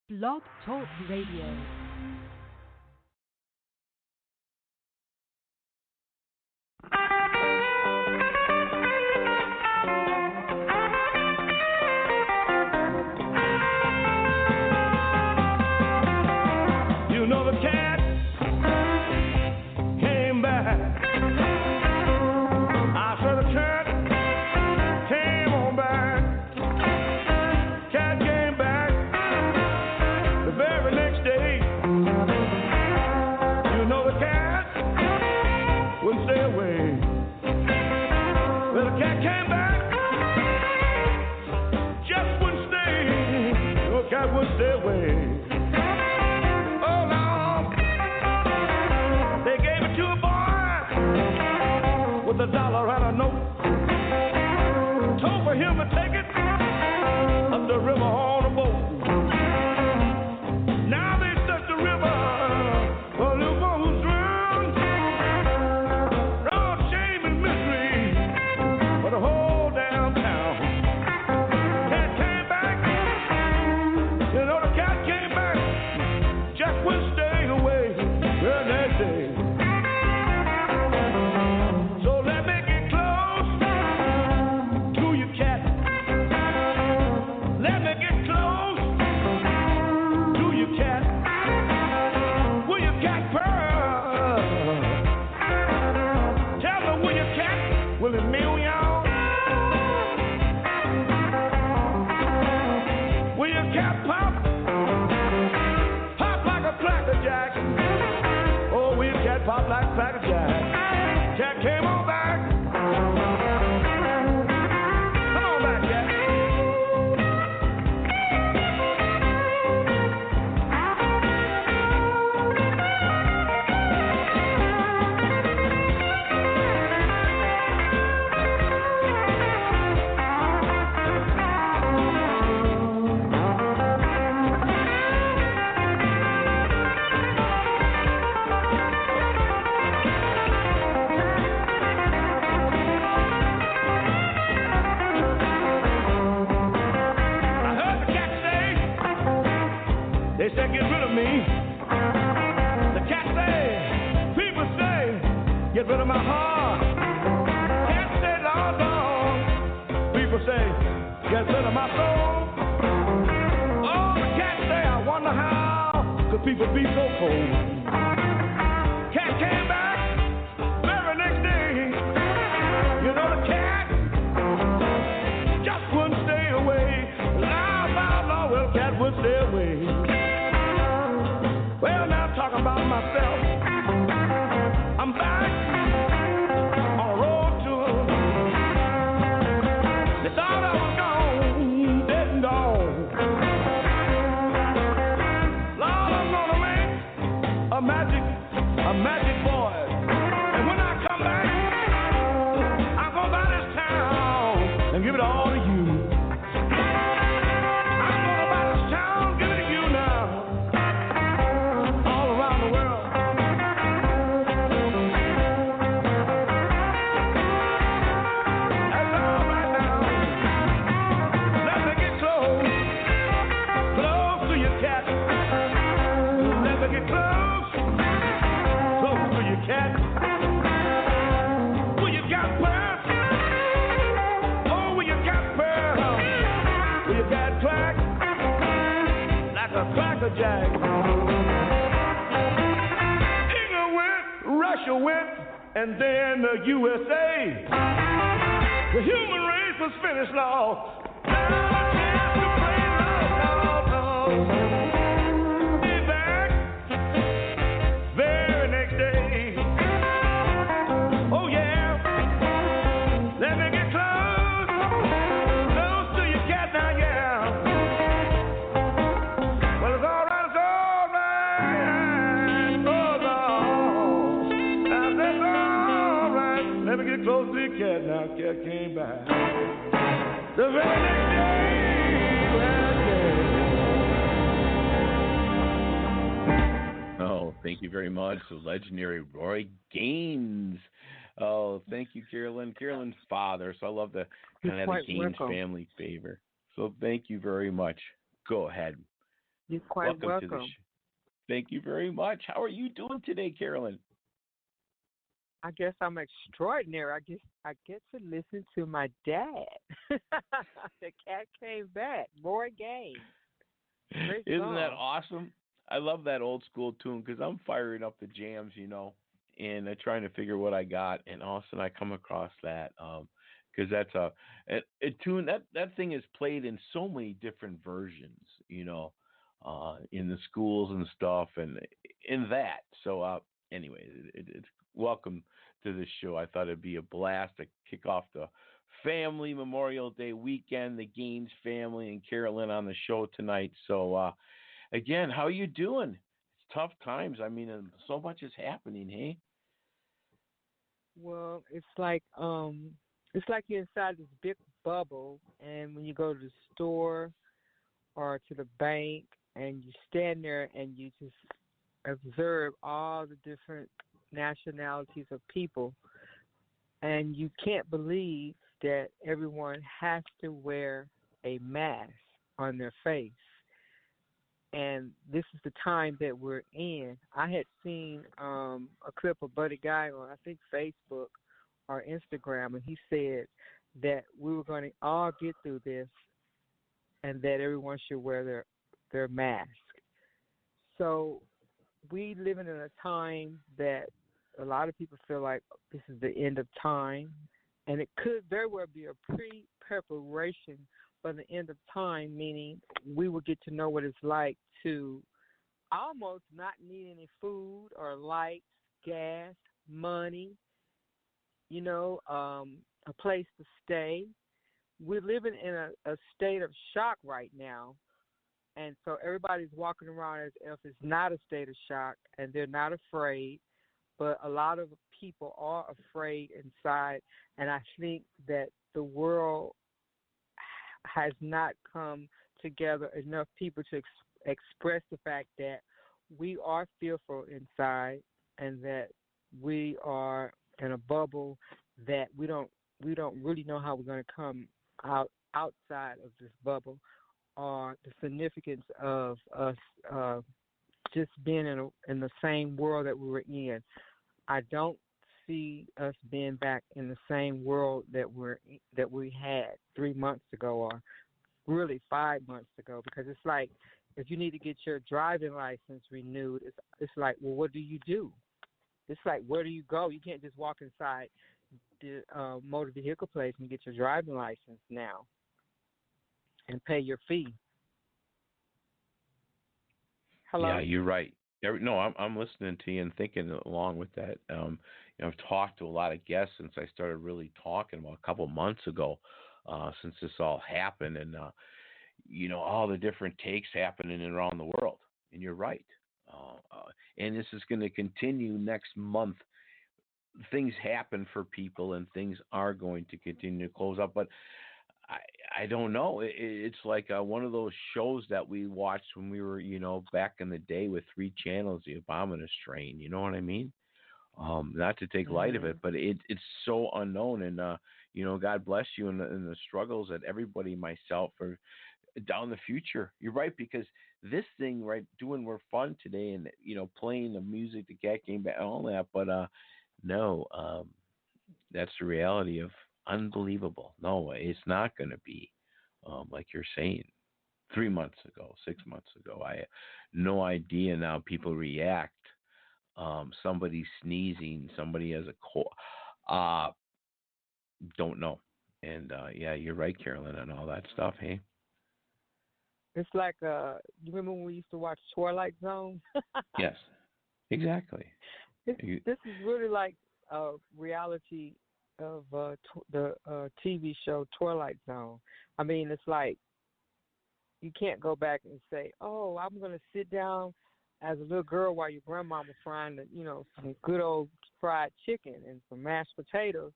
Blog Talk Radio. You know the cat came back. I said the cat came on back. Cat came back the very next day. You know the cat wouldn't stay away. Well, the cat came back, just wouldn't stay. No cat wouldn't stay away. A dollar and a note, told for him to take it up the river on a boat. Now they search the river for a little boy who's drowned. Oh, shame and misery for the whole damn town. Cat came back, you know the cat came back, just wouldn't stay away the next day. Pop like Cracker Jack. Jack came on back. Come on back, Jack. They said, get rid of me. The cat say, people say, get rid of my heart. Cat say, Lord, Lord. People say, get rid of my soul. Oh, the cat say, I wonder how could people be so cold. Cat came back very next day. You know the cat just wouldn't stay away. Loud, well, cat would stay away. Well, now talking about myself, I'm back on a road tour. They thought I was gone, dead and gone. Lord, I'm gonna make a magic voice. And when I come back, I'm gonna buy this town and give it all to you. Cracker Jack. England went, Russia went, and then the USA. The human race was finished, Lord. Now a chance to pray, Lord. Be back very next day. Oh yeah, let me get close, close to your cat now, yeah. Close to the cat now, cat came back. The very next day, Oh, thank you very much. The legendary Roy Gaines. Oh, thank you, Carolyn. Carolyn's father, so I love the kind of the Gaines family favor. So thank you very much. Go ahead. You're quite Welcome to the welcome. show. Thank you very much. How are you doing today, Carolyn? I guess I'm extraordinary. I get to listen to my dad. The cat came back. Roy Gaines. Great Isn't that song. awesome? I love that old school tune because I'm firing up the jams, and I'm trying to figure what I got, and all of a sudden I come across that because that's a tune that thing is played in so many different versions, in the schools and stuff, and in that. So, anyway, it's welcome to the show. I thought it'd be a blast to kick off the family Memorial Day weekend, the Gaines family and Carolyn on the show tonight. So, again, how you doing? It's tough times. I mean, so much is happening. Hey. Well, it's like you're inside this big bubble, and when you go to the store or to the bank, and you stand there and you just observe all the different nationalities of people, and you can't believe that everyone has to wear a mask on their face. And this is the time that we're in. I had seen a clip of Buddy Guy on, I think, Facebook or Instagram, and he said that we were going to all get through this and that everyone should wear their mask. So we living in a time that a lot of people feel like this is the end of time, and it could very well be a pre-preparation for the end of time, meaning we will get to know what it's like to almost not need any food or lights, gas, money, a place to stay. We're living in a state of shock right now, and so everybody's walking around as if it's not a state of shock, and they're not afraid, but a lot of people are afraid inside, and I think that the world has not come together enough people to express the fact that we are fearful inside and that we are in a bubble that we don't really know how we're going to come outside of this bubble, or the significance of us just being in the same world that we were in. I don't see us being back in the same world that we had 3 months ago, or really 5 months ago, because it's like if you need to get your driving license renewed, it's like, well, what do you do? It's like, where do you go? You can't just walk inside the motor vehicle place and get your driving license now and pay your fee. Hello? Yeah, you're right. No, I'm listening to you and thinking along with that. I've talked to a lot of guests since I started really talking about a couple months ago, since this all happened, and all the different takes happening around the world. And you're right. And this is going to continue next month. Things happen for people, and things are going to continue to close up. But I don't know. It's like one of those shows that we watched when we were, back in the day with 3 channels, the Abominus Strain. You know what I mean? Not to take light of it, but it's so unknown. And, God bless you in the struggles that everybody, myself, are down the future. You're right, because this thing, right, doing we're fun today and, playing the music, the cat came back, all that. But no, that's the reality of unbelievable. No, it's not going to be like you're saying 3 months ago, 6 months ago. I have no idea now people react. Somebody sneezing, somebody has a cold. Don't know. And yeah, you're right, Carolyn, and all that stuff. Hey. It's like, you remember when we used to watch Twilight Zone? Yes, exactly. This is really like a reality of the TV show Twilight Zone. I mean, it's like you can't go back and say, oh, I'm going to sit down as a little girl while your grandmama frying, some good old fried chicken and some mashed potatoes,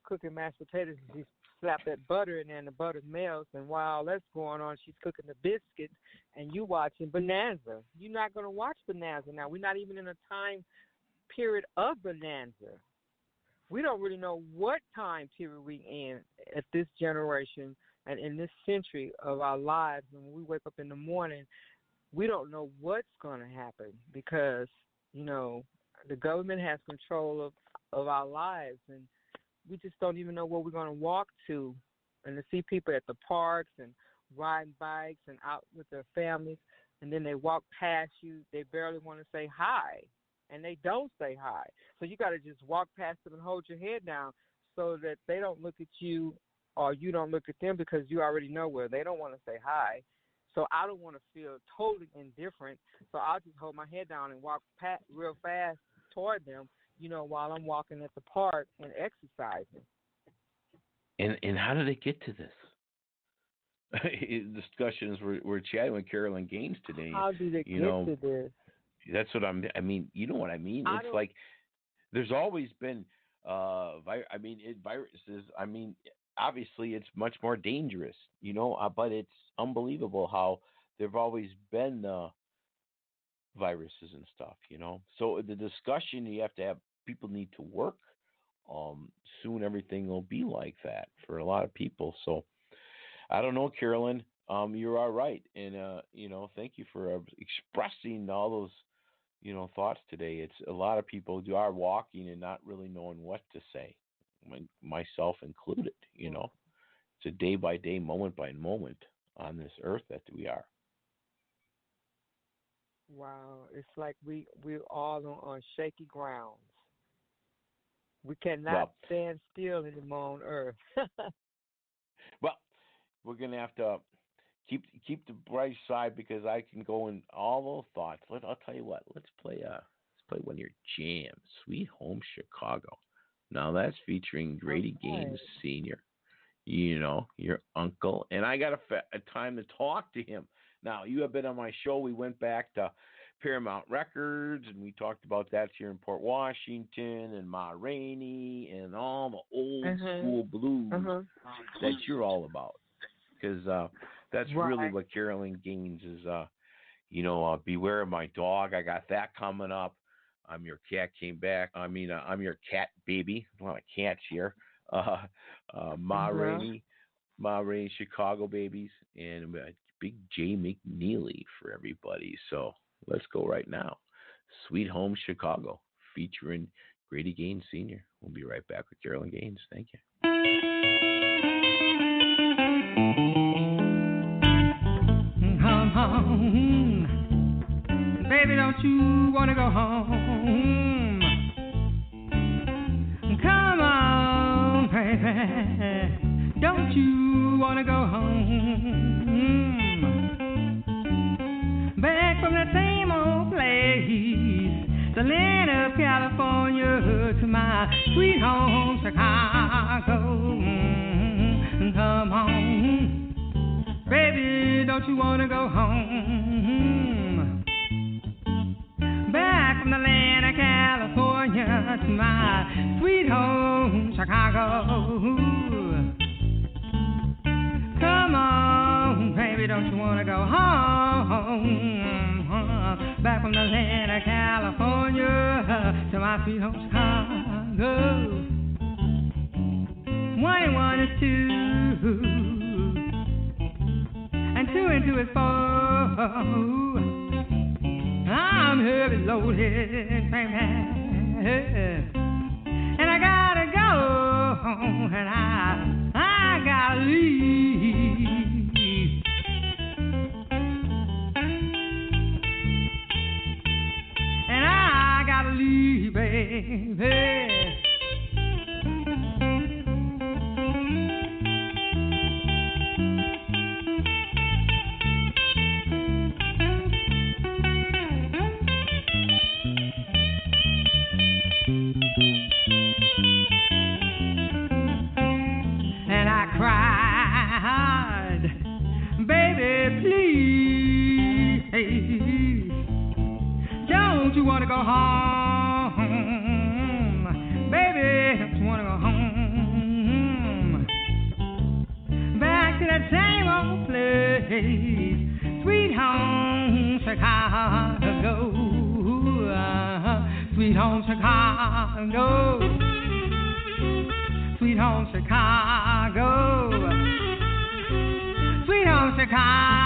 cooking mashed potatoes, and she slap that butter in there and the butter melts, and while all that's going on, she's cooking the biscuits and you watching Bonanza. You're not going to watch Bonanza now. We're not even in a time period of Bonanza. We don't really know what time period we in at this generation and in this century of our lives. When we wake up in the morning, we don't know what's going to happen because, the government has control of our lives, and we just don't even know where we're going to walk to. And to see people at the parks and riding bikes and out with their families, and then they walk past you, they barely want to say hi, and they don't say hi. So you got to just walk past them and hold your head down so that they don't look at you or you don't look at them because you already know where they don't want to say hi. So I don't want to feel totally indifferent, so I'll just hold my head down and walk real fast toward them, while I'm walking at the park and exercising. And how did it get to this? Discussions we're chatting with Carolyn Gaines today. How did it get to this? That's what I mean, you know what I mean? It's like there's always been viruses. I mean, obviously it's much more dangerous, but it's unbelievable how there've always been viruses and stuff, So the discussion you have to have, people need to work. Soon everything will be like that for a lot of people. So I don't know, Carolyn. You're all right, and thank you for expressing all those thoughts today. It's a lot of people are walking and not really knowing what to say, myself included. It's a day by day, moment by moment on this earth that we are. Wow, it's like we're all on shaky grounds. We cannot stand still anymore on earth. Well, we're gonna have to keep the bright side because I can go in all those thoughts. I'll tell you what. Let's play one of your jams, "Sweet Home Chicago." Now that's featuring Grady Gaines Sr. Your uncle, and I got a time to talk to him. Now, you have been on my show. We went back to Paramount Records, and we talked about that here in Port Washington and Ma Rainey and all the old school blues that you're all about. Because that's really what Carolyn Gaines is, Beware of My Dog. I got that coming up. I'm Your Cat Came Back. I'm Your Cat Baby. A lot of cats here. Ma Rainey, Chicago Babies, and Big J McNeely for everybody. So let's go right now. "Sweet Home Chicago" featuring Grady Gaines Sr. We'll be right back with Carolyn Gaines. Thank you. Come home, baby, don't you want to go home? Come on, baby, don't you want to go home? Back from that same old place, the land of California, to my sweet home, Chicago. Come on, baby, don't you want to go home? Back from the land of California to my sweet home, Chicago. Come on, baby, don't you want to go home? Back from the land of California to my sweet home, Chicago. 1 and 1 is 2, and 2 and 2 is 4. I'm heavy loaded, baby, and I gotta go, and I gotta leave. And I gotta leave, baby. Don't you wanna go home, baby? Don't you wanna go home? Back to that same old place, sweet home, Chicago. Sweet home, Chicago. Sweet home, Chicago. Sweet home, Chicago.